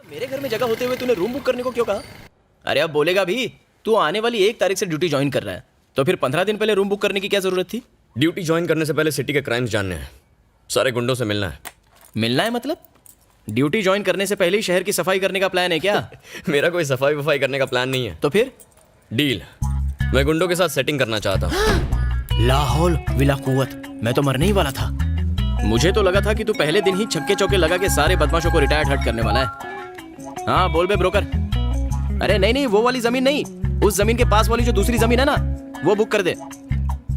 मेरे घर में जगह होते हुए तूने रूम बुक करने को क्यों कहा? अरे अब बोलेगा भी, तू आने वाली 1 तारीख से ड्यूटी ज्वाइन कर रहा है, तो फिर 15 दिन पहले रूम बुक करने की क्या जरूरत थी? ड्यूटी ज्वाइन करने से पहले सिटी के क्राइम्स जानने हैं, सारे गुंडों से मिलना है। मिलना है मतलब? ड्यूटी ज्वाइन करने से पहले ही शहर की सफाई करने का प्लान है क्या? मेरा कोई सफाई वफाई करने का प्लान नहीं है। तो फिर? डील, मैं गुंडों के साथ सेटिंग करना चाहता हूँ। लाहौल विला कुव्वत, मैं तो मरने ही वाला था। मुझे तो लगा था कि तू पहले दिन ही छक्के चौके लगा के सारे बदमाशों को रिटायर्ड हट करने वाला है। हाँ बोल बे ब्रोकर। अरे नहीं वो वाली जमीन नहीं, उस जमीन के पास वाली जो दूसरी जमीन है ना, वो बुक कर दे।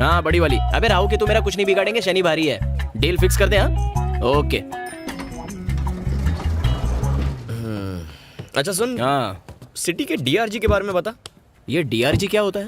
हाँ बड़ी वाली। अबे राहु के तू मेरा कुछ नहीं बिगाड़ेंगे, शनि भारी है। डील फिक्स कर दे। हाँ ओके। अच्छा सुन, हाँ सिटी के डीआरजी के बारे में बता। ये डीआरजी क्या होता है?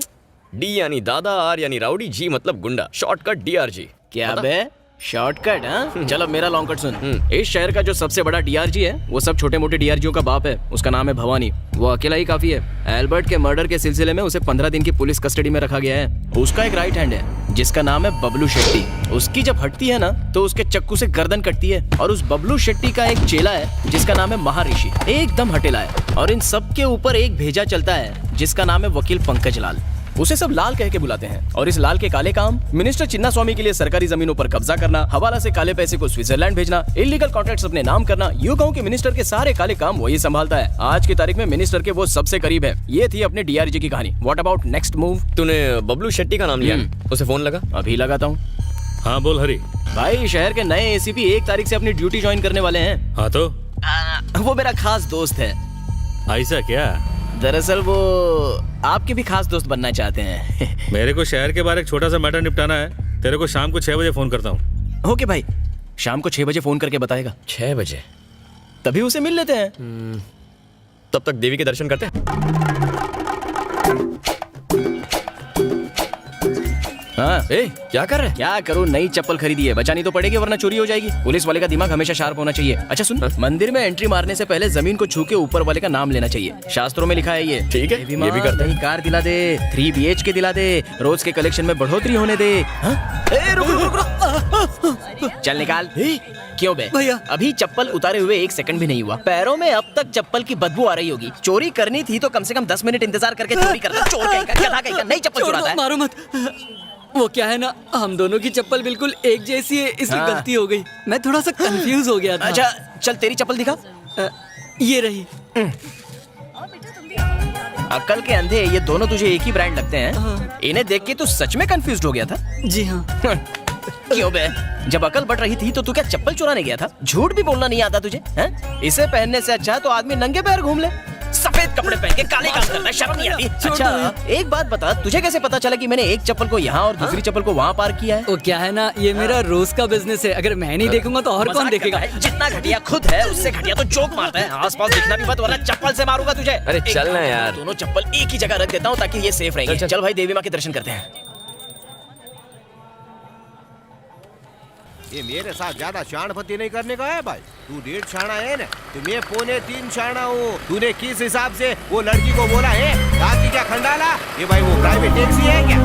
डी यानी दादा, आर यानी राउडी, जी मतलब गुंडा, शॉर्टकट डीआरजी। क्या बे शॉर्टकट? हाँ चलो मेरा लॉन्ग कट सुन। इस शहर का जो सबसे बड़ा डीआरजी है वो सब छोटे मोटे डीआरजीओ का बाप है। उसका नाम है भवानी। वो अकेला ही काफी है। एल्बर्ट के मर्डर के सिलसिले में उसे 15 दिन की पुलिस कस्टडी में रखा गया है। उसका एक राइट हैंड है जिसका नाम है बबलू शेट्टी। उसकी जब हटती है ना तो उसके चक्कू से गर्दन कटती है। और उस बबलू शेट्टी का एक चेला है जिसका नाम है महर्षि, एकदम हटेला है। और इन सब के ऊपर एक भेजा चलता है जिसका नाम है वकील पंकज लाल। उसे सब लाल कह के बुलाते हैं। और इस लाल के काले काम मिनिस्टर चिन्ना स्वामी के लिए सरकारी जमीनों पर कब्जा करना, हवाला से काले पैसे को स्विट्जरलैंड भेजना, इलीगल कॉन्ट्रैक्ट्स अपने नाम करना, यूं कहूं कि मिनिस्टर के सारे काले काम वही संभालता है। आज की तारीख में मिनिस्टर के वो सबसे करीब है। ये थी अपने डीआरजी की कहानी। What about next move? तूने बबलू शेट्टी का नाम लिया, उसे फोन लगा? अभी लगाता हूँ। हाँ बोल हरी। भाई शहर के नए एसीपी 1 तारीख से अपनी ड्यूटी ज्वाइन करने वाले हैं। हाँ तो वो मेरा खास दोस्त है। ऐसा क्या? दरअसल वो आपके भी खास दोस्त बनना चाहते हैं। मेरे को शहर के बाहर एक छोटा सा मैटर निपटाना है। तेरे को शाम को 6 बजे फोन करता हूँ। ओके भाई, शाम को 6 बजे फोन करके बताएगा। 6 बजे? तभी उसे मिल लेते हैं। तब तक देवी के दर्शन करते हैं। हाँ ए, क्या कर रहे हैं? क्या करूँ, नई चप्पल खरीदी है, बचानी तो पड़ेगी वरना चोरी हो जाएगी। पुलिस वाले का दिमाग हमेशा शार्प होना चाहिए। अच्छा सुन, मंदिर में एंट्री मारने से पहले जमीन को छू के ऊपर वाले का नाम लेना चाहिए। शास्त्रों में लिखा है ये। ठीक है, ये भी करते हैं। कार दिला दे, 3 BHK दिला दे, रोज के कलेक्शन में बढ़ोतरी होने दे। रुक। चल निकाल। क्यों बे भैया, अभी चप्पल उतारे हुए 1 सेकंड भी नहीं हुआ। पैरों में अब तक चप्पल की बदबू आ रही होगी। चोरी करनी थी तो कम से कम 10 मिनट इंतजार करके चोरी करता। चोर कहीं का, गधा कहीं का, नई चप्पल चुराता है। मारो मत। वो क्या है ना, हम दोनों की चप्पल बिल्कुल एक जैसी है, इसलिए हाँ। गलती हो गई। मैं थोड़ा सा कंफ्यूज हो गया था। अच्छा चल तेरी चप्पल दिखा। ये रही। अक्ल के अंधे, ये दोनों तुझे एक ही ब्रांड लगते हैं। इन्हें देख के तू सच में कंफ्यूज्ड हो गया था? जी हाँ। क्यों बे, जब अकल बढ़ रही थी तो तू क्या चप्पल चुराने गया था? झूठ भी बोलना नहीं आता तुझे हैं? इसे पहनने से अच्छा तो आदमी नंगे पैर घूम ले। सफेद कपड़े पहन के काले काम करता है, शर्म नहीं आती? अच्छा एक बात बता, तुझे कैसे पता चला कि मैंने एक चप्पल को यहाँ और दूसरी चप्पल को वहाँ पार्क किया है? वो क्या है ना, ये मेरा रोज का बिजनेस है। अगर मैं नहीं देखूंगा तो और कौन देखेगा? जितना घटिया खुद है उससे घटिया तो जोक मारता है। आसपास दिखना भी मत वरना चप्पल से मारूंगा तुझे। अरे चल ना यार। दोनों चप्पल एक ही जगह रख देता हूँ ताकि ये सेफ रहेंगे। चल भाई देवी माँ के दर्शन करते हैं। ये मेरे साथ ज्यादा शाणपति नहीं करने का है भाई। तू 1.5 शाणा है ना, तो मैं 3.25 शाणा हूँ। तूने किस हिसाब से वो लड़की को बोला है रात की क्या खंडाला? ये भाई वो प्राइवेट टैक्सी है क्या?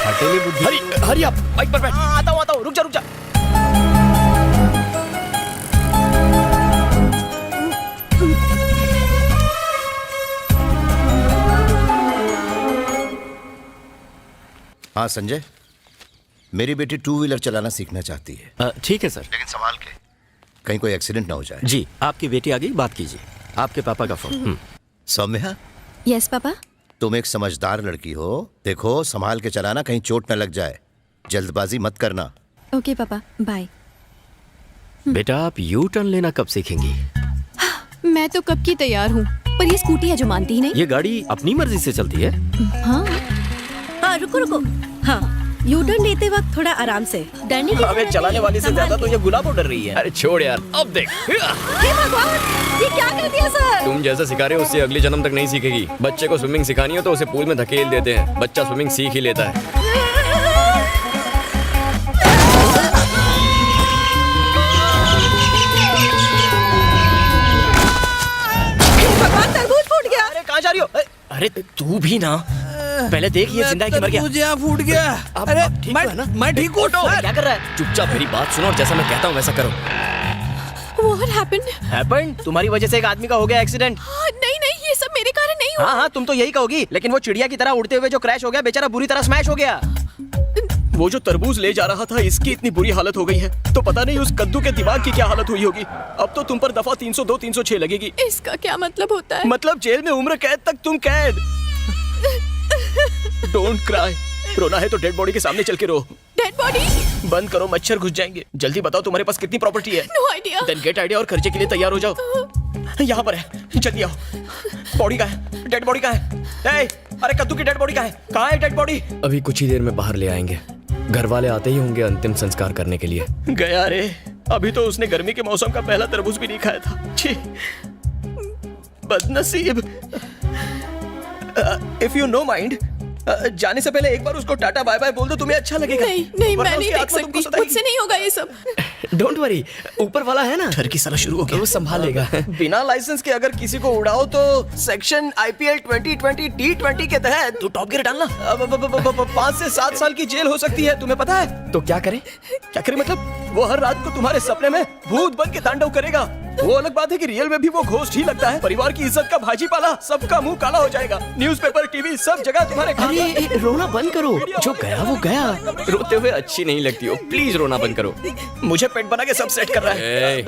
हटेली बुद्धि। हरी आप बाइक पर बैठ। आता हूँ, रुक जा। हाँ संजय, मेरी बेटी 2 व्हीलर चलाना सीखना चाहती है। ठीक है सर। लेकिन संभाल के, कहीं कोई एक्सीडेंट ना हो जाए। जी, आपकी बेटी आ गई, बात कीजिए। आपके पापा का फोन। Saumya, yes papa. तुम एक समझदार लड़की हो। देखो संभाल के चलाना, कहीं चोट न लग जाए। जल्दबाजी मत करना। ओके पापा, बाय। बेटा आप यू टर्न लेना कब सीखेंगी? मैं तो कब की तैयार हूँ, पर ये स्कूटी है जो मानती ही नहीं। ये गाड़ी अपनी मर्जी से चलती है? हाँ रुको। हाँ, यू टर्न लेते वक्त थोड़ा आराम से, डरने की अबे चलाने वाली से ज्यादा तो ये गुलाब डर रही है। अरे छोड़ यार, अब देख। हे भगवान, ये क्या कर दिया सर? तुम जैसा सिखा रहे हो उससे अगले जन्म तक नहीं सीखेगी। बच्चे को स्विमिंग सिखानी हो तो उसे पूल में धकेल देते हैं, बच्चा स्विमिंग सीख ही लेता है। भगवान, तरबूज फूट गया। अरे कहाँ जा रही हो? अरे तू भी ना, पहले देख ये जिंदा है कि मर गया। मुझे यहाँ फूट गया। अरे आप ठीक हो ना? मैं ठीक हूँ सर। क्या कर रहा है? चुपचाप मेरी बात सुनो और जैसा मैं कहता हूँ वैसा करो। What happened? हैपेंड? तुम्हारी वजह से एक आदमी का हो गया एक्सीडेंट। हाँ, नहीं नहीं, ये सब मेरे कारण नहीं हुआ। हाँ हाँ, तुम तो यही कहोगी, लेकिन वो चिड़िया की तरह उड़ते हुए जो क्रैश हो गया, बेचारा बुरी तरह स्मैश हो गया। वो जो तरबूज ले जा रहा था, इसकी इतनी बुरी हालत हो गई है, तो पता नहीं उस कद्दू के दिमाग की क्या हालत हुई होगी। अब तो तुम पर दफा 302 306 लगेगी। इसका क्या मतलब होता है? मतलब जेल में उम्र कैद तक तुम कैद। Don't cry. रोना है तो डेड बॉडी के सामने चल के रो। Dead body? बंद करो, मच्छर घुस जाएंगे। जल्दी बताओ तुम्हारे पास कितनी प्रॉपर्टी है? No idea. Then get idea और खर्चे के लिए तैयार हो जाओ। यहाँ पर है, जल्दी आओ। बॉडी कहाँ है? डेड बॉडी कहाँ है? ए, अरे कद्दू की डेड बॉडी कहाँ है? कहाँ है डेड बॉडी? अभी कुछ ही देर में बाहर ले आएंगे। घर वाले आते ही होंगे अंतिम संस्कार करने के लिए। गया रे, अभी तो उसने गर्मी के मौसम का पहला तरबूज भी नहीं खाया था। छी, बदनसीब। इफ यू नो माइंड, जाने से पहले एक बार उसको टाटा बाय बाय बोल दो, तुम्हें अच्छा लगेगा। नहीं नहीं, वरना मैं नहीं उसकी देख आत्मा तुमको सकती, सताएगी। मुझसे नहीं होगा ये सब। डोंट वरी, ऊपर वाला है ना, ठर की साला शुरू हो गया। वो संभालेगा। बिना लाइसेंस के अगर किसी को उड़ाओ तो सेक्शन IPL 2020 T20 के तहत तू टॉप गियर डालना। 5 से 7 साल की जेल हो सकती है, तुम्हें पता है? तो क्या करें? क्या करें मतलब? वो हर रात को तुम्हारे सपने में भूत बन के तांडव करेगा। वो अलग बात है कि रियल में भी वो घोस्ट ही लगता है। परिवार की इज्जत का भाजी पाला, सबका मुंह काला हो जाएगा। न्यूज़पेपर, टीवी, सब जगह तुम्हारे अरे रोना बंद करो, जो गया वो गया। रोते हुए अच्छी नहीं लगती हो, प्लीज रोना बंद करो। मुझे पेट बना के सब सेट कर रहा है। ए,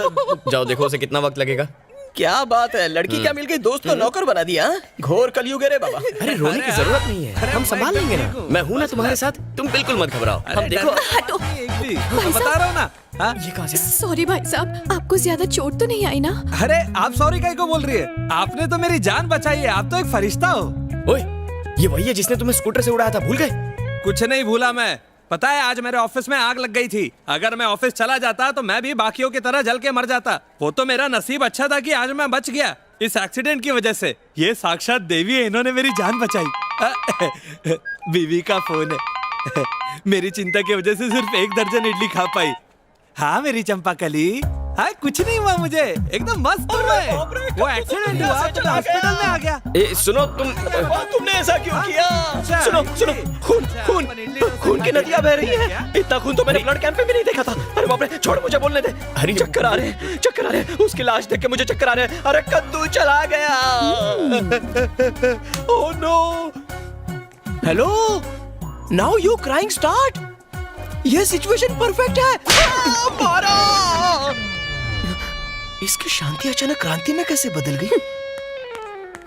जाओ देखो उसे कितना वक्त लगेगा। क्या बात है, लड़की क्या मिल गई, दोस्त को नौकर बना दिया। हाँ? घोर कलयुग है रे बाबा। अरे रोने की जरूरत नहीं है, हम संभाल लेंगे ना। मैं हूं ना तुम्हारे साथ, तुम बिल्कुल मत घबराओ। हम देखो। हटो। बता रहा हूँ ना। हाँ? ये कहां से? सॉरी भाई साहब, आपको ज्यादा चोट तो नहीं आई ना? अरे आप सॉरी काहे को बोल रही है? आपने तो मेरी जान बचाई है, आप तो एक फरिश्ता हो। ओए, ये वही है जिसने तुम्हें स्कूटर से उड़ाया था, भूल गए? कुछ नहीं भूला मैं। पता है आज मेरे ऑफिस में आग लग गई थी। अगर मैं ऑफिस चला जाता तो मैं भी बाकियों की तरह जल के मर जाता। वो तो मेरा नसीब अच्छा था कि आज मैं बच गया इस एक्सीडेंट की वजह से। ये साक्षात देवी है, इन्होंने मेरी जान बचाई। बीवी का फोन है। मेरी चिंता की वजह से सिर्फ 1 दर्जन इडली खा पाई। हाँ मेरी चंपाकली, हाँ कुछ नहीं हुआ मुझे, एकदम मस्त हूँ मैं। वो एक्सीडेंट हुआ तो मैं हॉस्पिटल में आ गया। ए सुनो तुमने ऐसा क्यों किया? सुनो सुनो, खून खून खून की नदियां बह रही है। इतना खून तो मैंने ब्लड कैंप में भी नहीं देखा था। अरे बाप रे, छोड़, मुझे बोलने दे। अरे चक्कर आ रहे, चक्कर आ रहे। उसकी लाश देख के मुझे चक्कर आ रहे। अरे कद्दू चला गया। Oh no. Hello, now you crying start. ये सिचुएशन परफेक्ट है। मारा। इसकी शांति अचानक क्रांति में कैसे बदल गई?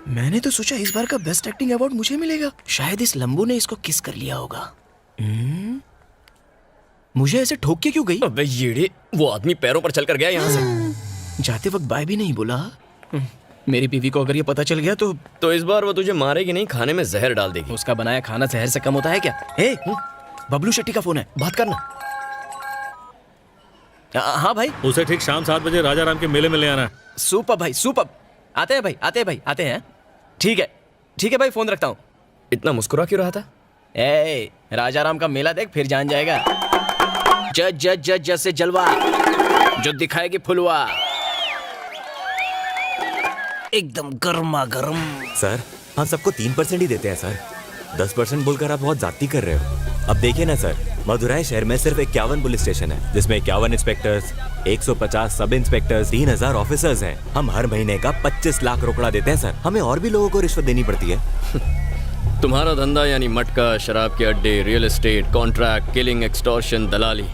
मैंने तो सोचा इस बार का बेस्ट एक्टिंग अवार्ड मुझे मिलेगा। शायद इस लंबू ने इसको किस कर लिया होगा। मुझे ऐसे ठोक के क्यों गई? अबे येड़े, वो आदमी पैरों पर चलकर गया यहाँ से। जाते वक्त बाय भी नहीं बोला। मेरी बीवी को अगर ये पता चल गया तो इस बार वो तुझे मारेगी नहीं, खाने में जहर डाल देगी। उसका बनाया खाना जहर से कम होता है क्या? ए, बबलू शेट्टी का फोन है, बात करना। हाँ भाई। उसे ठीक शाम 7 बजे राजा राम के मेले में ले आना। सुपर भाई, सुपर। आते हैं भाई, आते हैं भाई, आते हैं। ठीक है भाई, फोन रखता हूँ। इतना मुस्कुरा क्यों रहा था? ए, राजाराम का मेला देख, फिर जान जाएगा। जज जज जज जज से जलवा, जो दिखाएगी फुलवा, एकदम गर्मा गर्म। सर हम सबको 3% ही देते हैं सर। 10% बोलकर आप बहुत ज्यादती कर रहे हो। अब देखिए ना सर, मदुराई शहर में सिर्फ 51 पुलिस स्टेशन है, जिसमें 51 इंस्पेक्टर्स, 150 सब इंस्पेक्टर्स, 3000 ऑफिसर्स हैं। हम हर महीने का 25 लाख रोकड़ा देते हैं सर। हमें और भी लोगों को रिश्वत देनी पड़ती है। तुम्हारा धंधा यानी मटका, शराब के अड्डे, real estate, contract, killing, extortion, दलाली,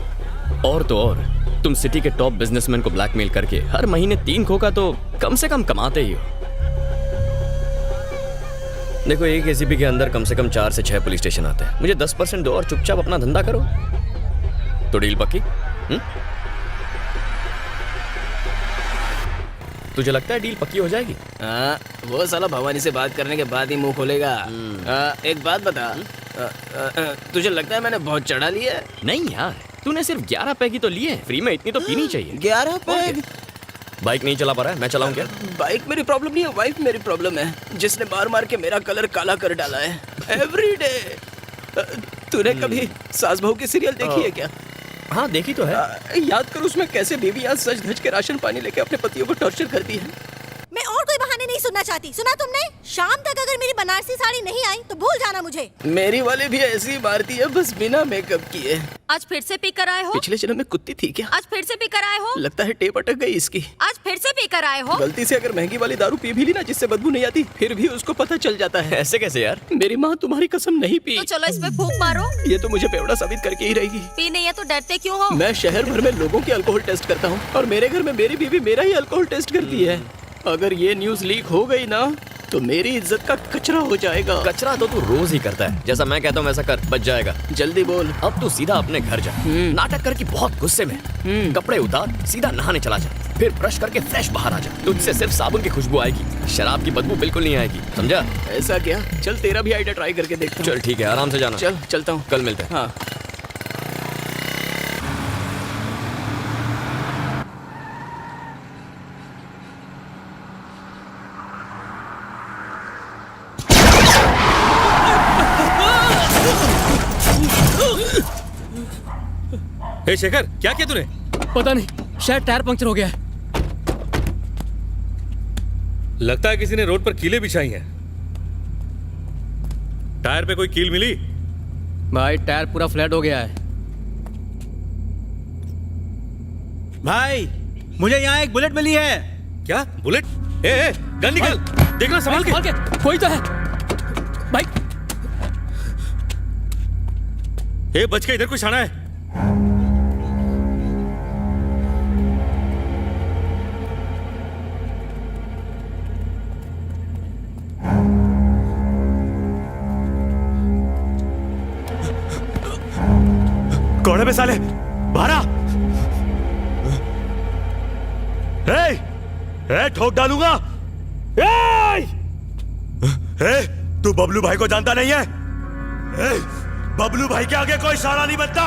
और तो और तुम सिटी के टॉप बिजनेसमैन को ब्लैकमेल करके हर महीने 3 खोखा तो कम से कम कमाते ही हो। देखो, एक एसीपी के अंदर कम से कम 4 से 6 पुलिस स्टेशन आते हैं। मुझे 10% दो और चुपचाप अपना धंधा करो, तो डील पक्की? तुझे लगता है डील पक्की हो जाएगी? वो साला भवानी से बात करने के बाद ही मुंह खोलेगा। एक बात बता, तुझे लगता है मैंने बहुत चढ़ा लिया है? नहीं यार, तूने सिर्फ 11 पैग ही तो लिए हैं। फ्री में इतनी तो पीनी चाहिए। 11 पैग? बाइक नहीं चला पा रहा है, मैं चलाऊं क्या? बाइक मेरी प्रॉब्लम नहीं है, वाइफ मेरी प्रॉब्लम है, जिसने मार मार के मेरा कलर काला कर डाला है एवरीडे। तूने कभी सास बहू की सीरियल देखी है क्या? हाँ देखी तो है। याद कर उसमें कैसे बीवियां सज धज के राशन पानी लेके अपने पतियों को टॉर्चर करती है। मैं और कोई बहाने नहीं सुनना चाहती। सुना तुमने? शाम तक अगर मेरी बनारसी साड़ी नहीं आई तो भूल जाना मुझे। मेरी वाली भी ऐसी मारती है, बस बिना मेकअप किए। आज फिर से पी कर आए हो? पिछले जन्म में कुत्ती थी क्या? आज फिर से पी कर आए हो? लगता है टेप अटक गई इसकी। आज फिर से पी कर आए हो? गलती से अगर महंगी वाली दारू पी भी ली ना जिससे बदबू नहीं आती, फिर भी उसको पता चल जाता है। ऐसे कैसे यार? मेरी माँ तुम्हारी कसम नहीं पी। तो चलो इस पे फूंक मारो। ये तो मुझे बेवड़ा साबित करके ही रहेगी। पी नहीं है तो डरते क्यों हो? मैं शहर भर में लोगों के अल्कोहल टेस्ट करता हूँ और मेरे घर में मेरी बीवी मेरा ही अल्कोहल टेस्ट करती है। अगर ये न्यूज लीक हो गई ना तो मेरी इज्जत का कचरा हो जाएगा। कचरा तो तू रोज ही करता है, जैसा मैं कहता हूँ वैसा कर, बच जाएगा। जल्दी बोल। अब तू सीधा अपने घर जा, नाटक कर कि बहुत गुस्से में, कपड़े उतार, सीधा नहाने चला जा, फिर ब्रश करके फ्रेश बाहर आ जा। तुझसे सिर्फ साबुन की खुशबू आएगी, शराब की बदबू बिल्कुल नहीं आएगी, समझा? ऐसा क्या? चल तेरा भी आइडिया ट्राई करके देखता हूँ। चल ठीक है, आराम से जाना। चल चलता हूँ। कल मिलते हैं। हाँ। हे शेखर, क्या किया तूने? पता नहीं, शायद टायर पंक्चर हो गया है। लगता है किसी ने रोड पर कीलें बिछाई हैं। टायर पे कोई कील मिली? भाई टायर पूरा फ्लैट हो गया है। भाई मुझे यहाँ एक बुलेट मिली है। क्या बुलेट? ए, गन निकाल, देखना संभाल के। कोई तो है भाई। ए, बच के, इधर कोई शाना है। कौन है बे साले? बाहर आ! ठोक डालूंगा। तू बबलू भाई को जानता नहीं है? बबलू भाई के आगे कोई साला नहीं बनता।